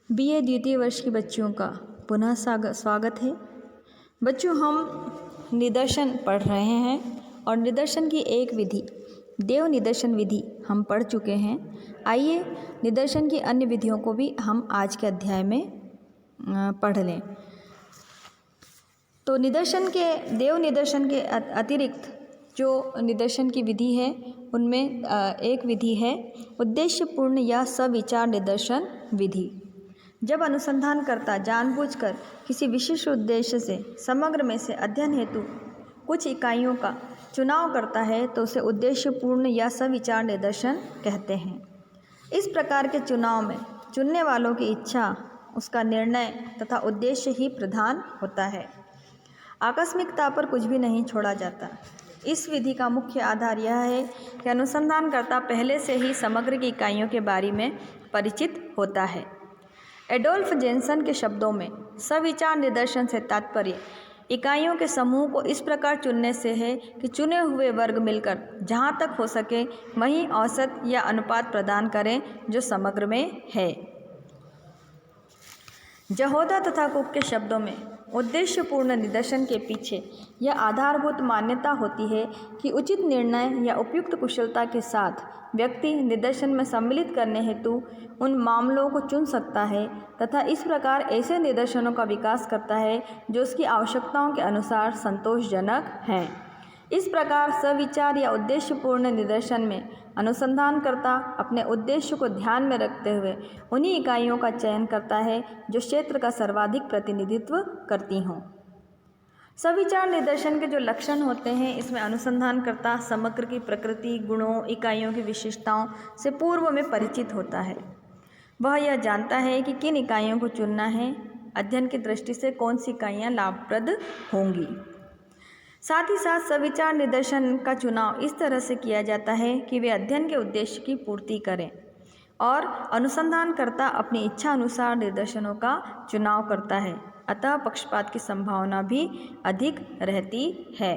BA द्वितीय वर्ष की बच्चियों का पुनः स्वागत है। बच्चों, हम निदर्शन पढ़ रहे हैं और निदर्शन की एक विधि देव निदर्शन विधि हम पढ़ चुके हैं। आइए निदर्शन की अन्य विधियों को भी हम आज के अध्याय में पढ़ लें। तो देव निदर्शन के अतिरिक्त जो निदर्शन की विधि है उनमें एक विधि है उद्देश्यपूर्ण या सविचार निदर्शन विधि। जब अनुसंधानकर्ता जानबूझकर किसी विशिष्ट उद्देश्य से समग्र में से अध्ययन हेतु कुछ इकाइयों का चुनाव करता है तो उसे उद्देश्यपूर्ण या सविचार निदर्शन कहते हैं। इस प्रकार के चुनाव में चुनने वालों की इच्छा, उसका निर्णय तथा उद्देश्य ही प्रधान होता है। आकस्मिकता पर कुछ भी नहीं छोड़ा जाता। इस विधि का मुख्य आधार यह है कि अनुसंधानकर्ता पहले से ही समग्र की इकाइयों के बारे में परिचित होता है। एडोल्फ जेनसन के शब्दों में सविचार निदर्शन से तात्पर्य इकाइयों के समूह को इस प्रकार चुनने से है कि चुने हुए वर्ग मिलकर जहाँ तक हो सके वहीं औसत या अनुपात प्रदान करें जो समग्र में है। जहोदा तथा कुक के शब्दों में उद्देश्यपूर्ण निदर्शन के पीछे यह आधारभूत मान्यता होती है कि उचित निर्णय या उपयुक्त कुशलता के साथ व्यक्ति निदर्शन में सम्मिलित करने हेतु उन मामलों को चुन सकता है तथा इस प्रकार ऐसे निदर्शनों का विकास करता है जो उसकी आवश्यकताओं के अनुसार संतोषजनक हैं। इस प्रकार सविचार या उद्देश्यपूर्ण निदर्शन में अनुसंधानकर्ता अपने उद्देश्य को ध्यान में रखते हुए उन्हीं इकाइयों का चयन करता है जो क्षेत्र का सर्वाधिक प्रतिनिधित्व करती हों। सविचार निदर्शन के जो लक्षण होते हैं, इसमें अनुसंधानकर्ता समग्र की प्रकृति, गुणों, इकाइयों की विशेषताओं से पूर्व में परिचित होता है। वह यह जानता है कि किन इकाइयों को चुनना है, अध्ययन की दृष्टि से कौन सी इकाइयाँ लाभप्रद होंगी। साथ ही साथ सविचार निदर्शन का चुनाव इस तरह से किया जाता है कि वे अध्ययन के उद्देश्य की पूर्ति करें और अनुसंधानकर्ता अपनी इच्छा अनुसार निदर्शनों का चुनाव करता है, अतः पक्षपात की संभावना भी अधिक रहती है।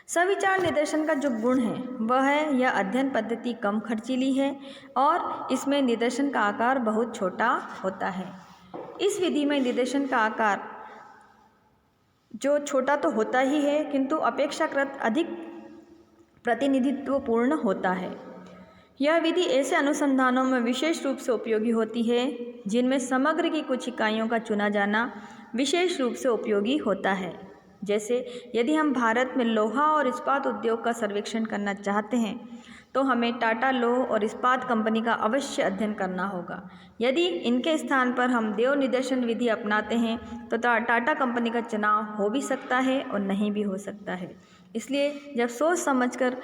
सविचार निदर्शन का जो गुण है वह है यह अध्ययन पद्धति कम खर्चीली है और इसमें निदर्शन का आकार बहुत छोटा होता है। इस विधि में निदर्शन का आकार जो छोटा तो होता ही है किंतु अपेक्षाकृत अधिक प्रतिनिधित्वपूर्ण होता है। यह विधि ऐसे अनुसंधानों में विशेष रूप से उपयोगी होती है जिनमें समग्र की कुछ इकाइयों का चुना जाना विशेष रूप से उपयोगी होता है। जैसे यदि हम भारत में लोहा और इस्पात उद्योग का सर्वेक्षण करना चाहते हैं तो हमें टाटा लोह और इस्पात कंपनी का अवश्य अध्ययन करना होगा। यदि इनके स्थान पर हम देव निदर्शन विधि अपनाते हैं तो टाटा कंपनी का चुनाव हो भी सकता है और नहीं भी हो सकता है। इसलिए जब सोच समझकर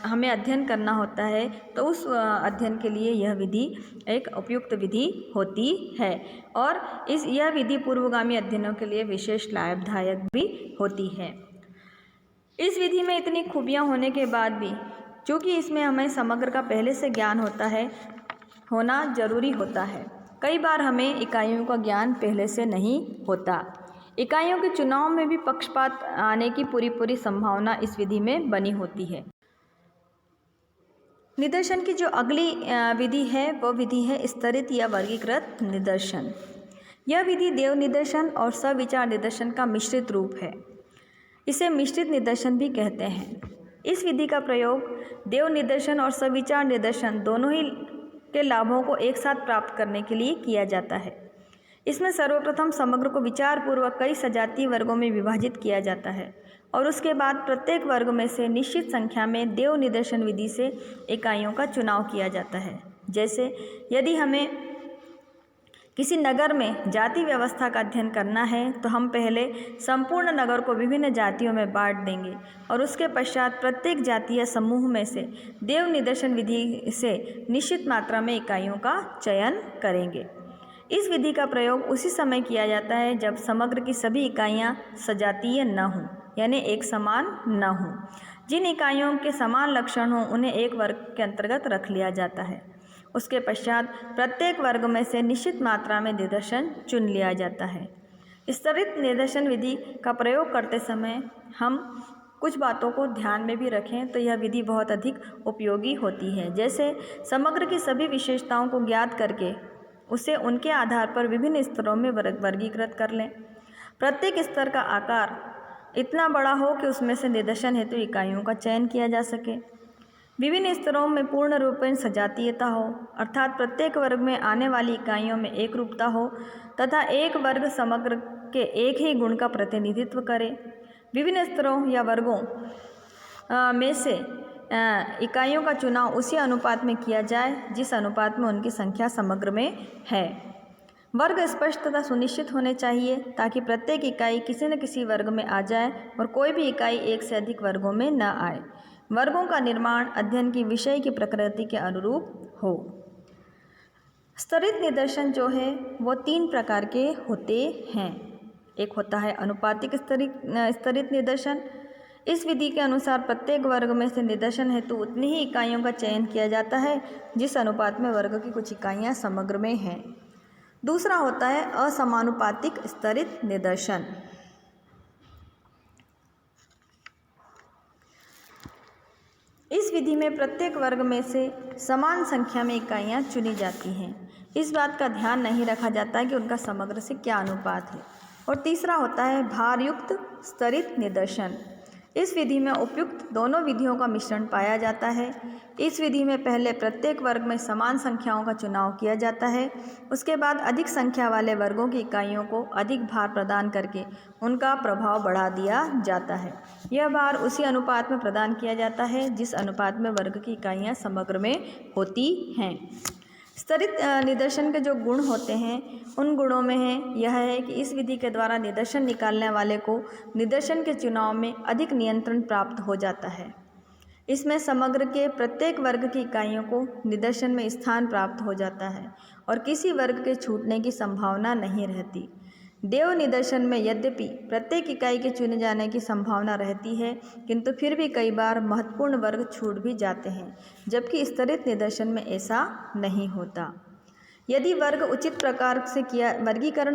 हमें अध्ययन करना होता है तो उस अध्ययन के लिए यह विधि एक उपयुक्त विधि होती है और यह विधि पूर्वगामी अध्ययनों के लिए विशेष लाभदायक भी होती है। इस विधि में इतनी खूबियाँ होने के बाद भी चूँकि इसमें हमें समग्र का पहले से ज्ञान होना जरूरी होता है, कई बार हमें इकाइयों का ज्ञान पहले से नहीं होता। इकाइयों के चुनाव में भी पक्षपात आने की पूरी संभावना इस विधि में बनी होती है। निदर्शन की जो अगली विधि है वह विधि है स्तरित या वर्गीकृत निदर्शन। यह विधि देव निदर्शन और सविचार निदर्शन का मिश्रित रूप है। इसे मिश्रित निदर्शन भी कहते हैं। इस विधि का प्रयोग देव निदर्शन और सविचार निदर्शन दोनों ही के लाभों को एक साथ प्राप्त करने के लिए किया जाता है। इसमें सर्वप्रथम समग्र को विचारपूर्वक कई सजातीय वर्गों में विभाजित किया जाता है और उसके बाद प्रत्येक वर्ग में से निश्चित संख्या में देव निदर्शन विधि से इकाइयों का चुनाव किया जाता है। जैसे यदि हमें किसी नगर में जाति व्यवस्था का अध्ययन करना है तो हम पहले संपूर्ण नगर को विभिन्न जातियों में बांट देंगे और उसके पश्चात प्रत्येक जाति या समूह में से देव निदर्शन विधि से निश्चित मात्रा में इकाइयों का चयन करेंगे। इस विधि का प्रयोग उसी समय किया जाता है जब समग्र की सभी इकाइयाँ सजातीय न हों, यानी एक समान न हों। जिन इकाइयों के समान लक्षण हों उन्हें एक वर्ग के अंतर्गत रख लिया जाता है। उसके पश्चात प्रत्येक वर्ग में से निश्चित मात्रा में निदर्शन चुन लिया जाता है। स्तरित निदर्शन विधि का प्रयोग करते समय हम कुछ बातों को ध्यान में भी रखें तो यह विधि बहुत अधिक उपयोगी होती है। जैसे समग्र की सभी विशेषताओं को ज्ञात करके उसे उनके आधार पर विभिन्न स्तरों में वर्गीकृत कर लें। प्रत्येक स्तर का आकार इतना बड़ा हो कि उसमें से निदर्शन हेतु इकाइयों का चयन किया जा सके। विभिन्न स्तरों में पूर्ण रूपेण सजातीयता हो, अर्थात प्रत्येक वर्ग में आने वाली इकाइयों में एक रूपता हो तथा एक वर्ग समग्र के एक ही गुण का प्रतिनिधित्व करे। विभिन्न स्तरों या वर्गों में से इकाइयों का चुनाव उसी अनुपात में किया जाए जिस अनुपात में उनकी संख्या समग्र में है। वर्ग स्पष्ट तथा सुनिश्चित होने चाहिए ताकि प्रत्येक इकाई किसी न किसी वर्ग में आ जाए और कोई भी इकाई एक से अधिक वर्गों में न आए। वर्गों का निर्माण अध्ययन की विषय की प्रकृति के अनुरूप हो। स्तरित निदर्शन जो है वो 3 प्रकार के होते हैं। एक होता है अनुपातिक स्तरित निदर्शन। इस विधि के अनुसार प्रत्येक वर्ग में से निदर्शन हेतु उतनी ही इकाइयों का चयन किया जाता है जिस अनुपात में वर्ग की कुछ इकाइयाँ समग्र में हैं। दूसरा होता है असमानुपातिक स्तरित निदर्शन। इस विधि में प्रत्येक वर्ग में से समान संख्या में इकाइयाँ चुनी जाती हैं। इस बात का ध्यान नहीं रखा जाता है कि उनका समग्र से क्या अनुपात है। और तीसरा होता है भारयुक्त स्तरित निदर्शन। इस विधि में उपयुक्त दोनों विधियों का मिश्रण पाया जाता है। इस विधि में पहले प्रत्येक वर्ग में समान संख्याओं का चुनाव किया जाता है, उसके बाद अधिक संख्या वाले वर्गों की इकाइयों को अधिक भार प्रदान करके उनका प्रभाव बढ़ा दिया जाता है। यह भार उसी अनुपात में प्रदान किया जाता है जिस अनुपात में वर्ग की इकाइयाँ समग्र में होती हैं। स्तरित निदर्शन के जो गुण होते हैं उन गुणों में है यह है कि इस विधि के द्वारा निदर्शन निकालने वाले को निदर्शन के चुनाव में अधिक नियंत्रण प्राप्त हो जाता है। इसमें समग्र के प्रत्येक वर्ग की इकाइयों को निदर्शन में स्थान प्राप्त हो जाता है और किसी वर्ग के छूटने की संभावना नहीं रहती। देव निदर्शन में यद्यपि प्रत्येक इकाई के चुने जाने की संभावना रहती है, किंतु फिर भी कई बार महत्वपूर्ण वर्ग छूट भी जाते हैं, जबकि स्तरित निदर्शन में ऐसा नहीं होता। यदि वर्गीकरण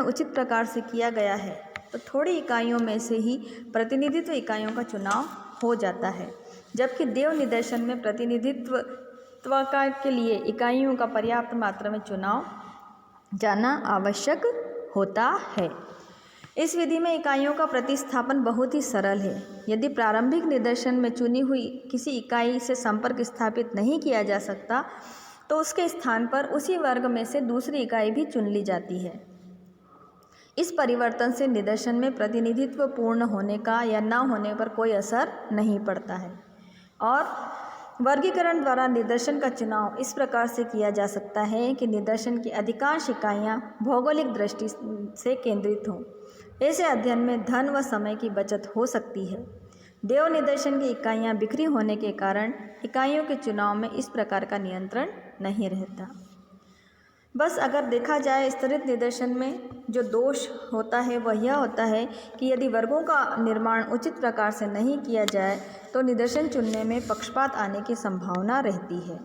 उचित प्रकार से किया गया है तो थोड़ी इकाइयों में से ही प्रतिनिधित्व इकाइयों का चुनाव हो जाता है, जबकि देव निदर्शन में प्रतिनिधित्व के लिए इकाइयों का पर्याप्त मात्रा में चुनाव जाना आवश्यक होता है। इस विधि में इकाइयों का प्रतिस्थापन बहुत ही सरल है। यदि प्रारंभिक निदर्शन में चुनी हुई किसी इकाई से संपर्क स्थापित नहीं किया जा सकता तो उसके स्थान पर उसी वर्ग में से दूसरी इकाई भी चुन ली जाती है। इस परिवर्तन से निदर्शन में प्रतिनिधित्व पूर्ण होने का या न होने पर कोई असर नहीं पड़ता है। और वर्गीकरण द्वारा निदर्शन का चुनाव इस प्रकार से किया जा सकता है कि निदर्शन की अधिकांश इकाइयाँ भौगोलिक दृष्टि से केंद्रित हों। ऐसे अध्ययन में धन व समय की बचत हो सकती है। देव निदर्शन की इकाइयाँ बिखरी होने के कारण इकाइयों के चुनाव में इस प्रकार का नियंत्रण नहीं रहता। बस अगर देखा जाए स्तरित निदर्शन में जो दोष होता है वह यह होता है कि यदि वर्गों का निर्माण उचित प्रकार से नहीं किया जाए तो निदर्शन चुनने में पक्षपात आने की संभावना रहती है।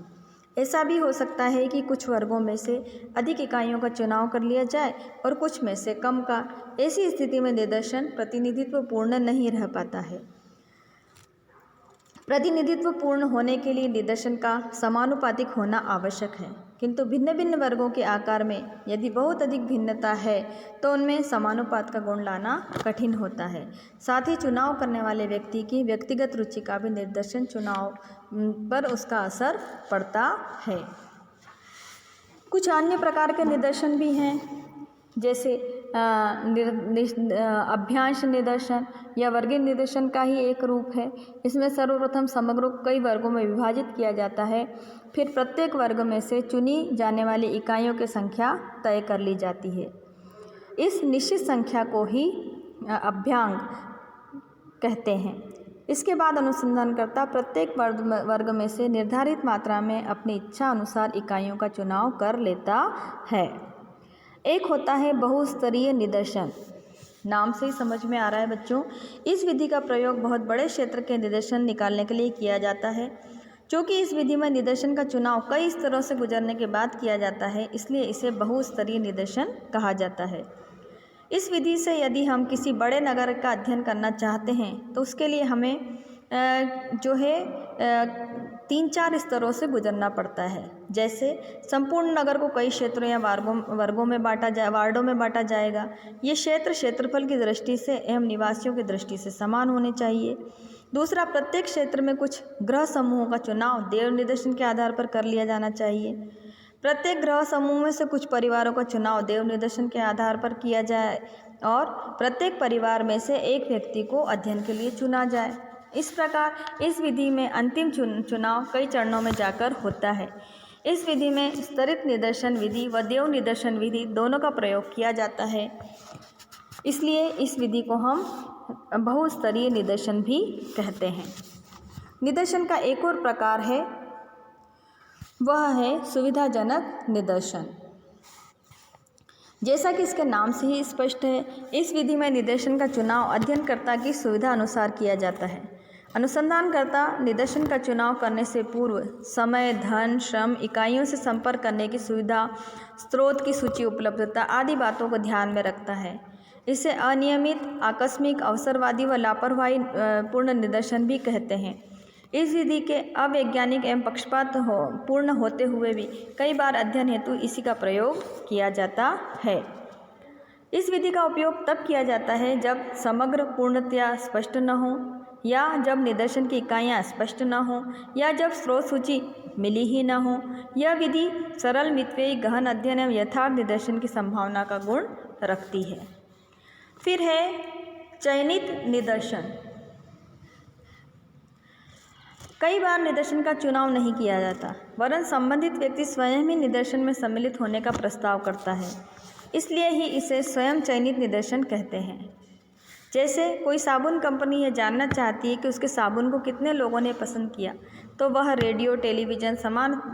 ऐसा भी हो सकता है कि कुछ वर्गों में से अधिक इकाइयों का चुनाव कर लिया जाए और कुछ में से कम का। ऐसी स्थिति में निदर्शन प्रतिनिधित्व पूर्ण नहीं रह पाता है। प्रतिनिधित्व पूर्ण होने के लिए निदर्शन का समानुपातिक होना आवश्यक है, किंतु भिन्न भिन्न वर्गों के आकार में यदि बहुत अधिक भिन्नता है तो उनमें समानुपात का गुण लाना कठिन होता है। साथ ही चुनाव करने वाले व्यक्ति की व्यक्तिगत रुचि का भी निदर्शन चुनाव पर उसका असर पड़ता है। कुछ अन्य प्रकार के निदर्शन भी हैं, जैसे अभ्यांश निदर्शन या वर्गीय निदर्शन का ही एक रूप है। इसमें सर्वप्रथम समग्र को कई वर्गों में विभाजित किया जाता है, फिर प्रत्येक वर्ग में से चुनी जाने वाली इकाइयों की संख्या तय कर ली जाती है। इस निश्चित संख्या को ही अभ्यांग कहते हैं। इसके बाद अनुसंधानकर्ता प्रत्येक वर्ग में से निर्धारित मात्रा में अपनी इच्छा अनुसार इकाइयों का चुनाव कर लेता है। एक होता है बहुस्तरीय निदर्शन। नाम से ही समझ में आ रहा है बच्चों, इस विधि का प्रयोग बहुत बड़े क्षेत्र के निदर्शन निकालने के लिए किया जाता है। चूँकि इस विधि में निदर्शन का चुनाव कई स्तरों से गुजरने के बाद किया जाता है, इसलिए इसे बहुस्तरीय निदर्शन कहा जाता है। इस विधि से यदि हम किसी बड़े नगर का अध्ययन करना चाहते हैं तो उसके लिए हमें 3-4 स्तरों से गुजरना पड़ता है। जैसे संपूर्ण नगर को कई क्षेत्रों या वार्डों में बांटा जाएगा। ये क्षेत्र क्षेत्रफल की दृष्टि से एवं निवासियों की दृष्टि से समान होने चाहिए। दूसरा, प्रत्येक क्षेत्र में कुछ गृह समूहों का चुनाव देव निदर्शन के आधार पर कर लिया जाना चाहिए। प्रत्येक गृह समूह में से कुछ परिवारों का चुनाव देव निदर्शन के आधार पर किया जाए और प्रत्येक परिवार में से एक व्यक्ति को अध्ययन के लिए चुना जाए। इस प्रकार इस विधि में अंतिम चुनाव कई चरणों में जाकर होता है। इस विधि में स्तरित निदर्शन विधि व देव निदर्शन विधि दोनों का प्रयोग किया जाता है। इसलिए इस विधि को हम बहुस्तरीय निदर्शन भी कहते हैं। निदर्शन का एक और प्रकार है, वह है सुविधाजनक निदर्शन। जैसा कि इसके नाम से ही स्पष्ट है, इस विधि में निदर्शन का चुनाव अध्ययनकर्ता की सुविधा अनुसार किया जाता है। अनुसंधानकर्ता निदर्शन का चुनाव करने से पूर्व समय, धन, श्रम, इकाइयों से संपर्क करने की सुविधा, स्रोत की सूची, उपलब्धता आदि बातों को ध्यान में रखता है। इसे अनियमित, आकस्मिक, अवसरवादी व लापरवाही पूर्ण निदर्शन भी कहते हैं। इस विधि के अवैज्ञानिक एवं पक्षपात पूर्ण होते हुए भी कई बार अध्ययन हेतु इसी का प्रयोग किया जाता है। इस विधि का उपयोग तब किया जाता है जब समग्र पूर्णतया स्पष्ट न हो, या जब निदर्शन की इकाइयाँ स्पष्ट न हो, या जब स्रोत सूची मिली ही न हो। यह विधि सरल, मितव्ययी, गहन अध्ययन एवं यथार्थ निदर्शन की संभावना का गुण रखती है। फिर है चयनित निदर्शन। कई बार निदर्शन का चुनाव नहीं किया जाता, वरन संबंधित व्यक्ति स्वयं ही निदर्शन में सम्मिलित होने का प्रस्ताव करता है। इसलिए ही इसे स्वयं चयनित निदर्शन कहते हैं। जैसे कोई साबुन कंपनी यह जानना चाहती है कि उसके साबुन को कितने लोगों ने पसंद किया, तो वह रेडियो, टेलीविज़न,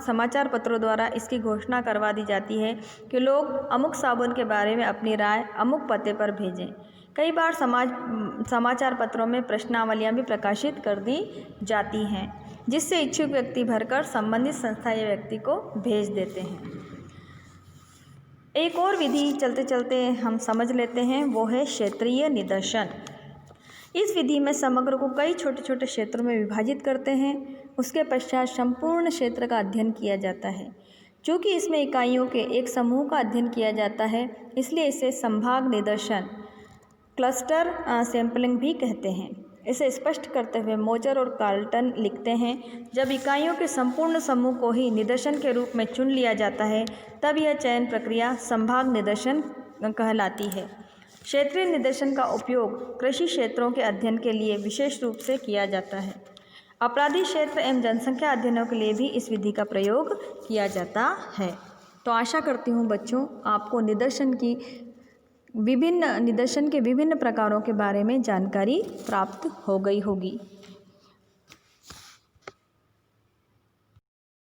समाचार पत्रों द्वारा इसकी घोषणा करवा दी जाती है कि लोग अमुक साबुन के बारे में अपनी राय अमुक पते पर भेजें। कई बार समाचार पत्रों में प्रश्नावलियाँ भी प्रकाशित कर दी जाती हैं, जिससे इच्छुक व्यक्ति भरकर संबंधित संस्था या व्यक्ति को भेज देते हैं। एक और विधि चलते चलते हम समझ लेते हैं, वो है क्षेत्रीय निदर्शन। इस विधि में समग्र को कई छोटे छोटे क्षेत्रों में विभाजित करते हैं। उसके पश्चात संपूर्ण क्षेत्र का अध्ययन किया जाता है। चूँकि इसमें इकाइयों के एक समूह का अध्ययन किया जाता है, इसलिए इसे संभाग निदर्शन, क्लस्टर सैंपलिंग भी कहते हैं। इसे स्पष्ट करते हुए मोजर और कार्ल्टन लिखते हैं, जब इकाइयों के संपूर्ण समूह को ही निदर्शन के रूप में चुन लिया जाता है, तब यह चयन प्रक्रिया संभाग निदर्शन कहलाती है। क्षेत्रीय निदर्शन का उपयोग कृषि क्षेत्रों के अध्ययन के लिए विशेष रूप से किया जाता है। आपराधिक क्षेत्र एवं जनसंख्या अध्ययनों के लिए भी इस विधि का प्रयोग किया जाता है। तो आशा करती हूँ बच्चों, आपको निदर्शन के विभिन्न प्रकारों के बारे में जानकारी प्राप्त हो गई होगी।